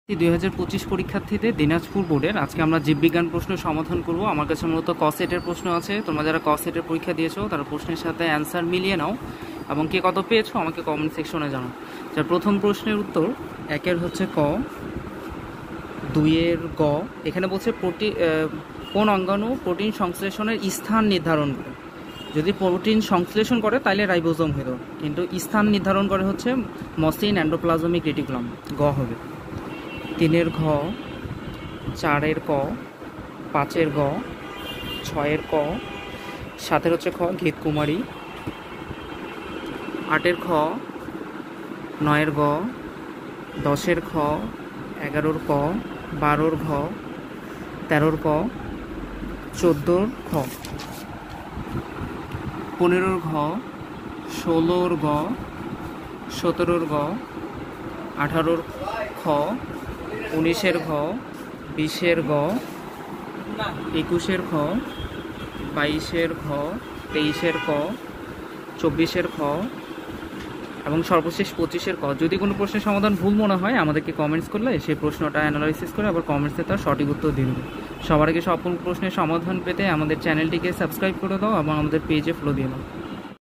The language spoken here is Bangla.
2025 পরীক্ষার্থীদের দিনাজপুর বোর্ডের আজকে আমরা জীববিজ্ঞান প্রশ্ন সমাধান করব। আমার কাছে মূলত ক সেটের প্রশ্ন আছে। তোমরা যারা ক সেটের পরীক্ষা দিয়েছো তারা প্রশ্নের সাথে অ্যান্সার মিলিয়ে নাও এবং কে কত পেয়েছো আমাকে কমেন্ট সেকশনে জানাও। যার প্রথম প্রশ্নের উত্তর একের হচ্ছে ক, দুইয়ের গ। এখানে বলছে কোন অঙ্গাণু প্রোটিন সংশ্লেষণের স্থান নির্ধারণ করে। যদি প্রোটিন সংশ্লেষণ করে তাহলে রাইবোজোম হইল, কিন্তু স্থান নির্ধারণ করে হচ্ছে মসৃণ এন্ডোপ্লাজমিক রেটিকুলাম, গ হবে। তিনের ঘ, চারের ক, পাঁচের গ, ছয়ের ক, সাতের হচ্ছে খ ঘিতকুমারী, আটের খ, নয়ের গ, দশের খ, এগারোর ক, বারোর ঘ, তেরোর ক, চোদ্দোর খ, পনেরোর ঘ, ষোলোর গ, সতেরোর গ, আঠারোর খ, উনিশের ঘ, বিশের গ, একুশের খ, বাইশের ঘ, তেইশের ক, চব্বিশের খ এবং সর্বশেষ 25-এর ক। যদি কোনো প্রশ্নের সমাধান ভুল মনে হয় আমাদেরকে কমেন্টস করলে সেই প্রশ্নটা অ্যানালাইসিস করে আবার কমেন্টসে তার সঠিক উত্তর দিয়ে দেবে। সবার আগে সকল প্রশ্নের সমাধান পেতে আমাদের চ্যানেলটিকে সাবস্ক্রাইব করে দাও এবং আমাদের পেজে ফলো দিয়ে দাও।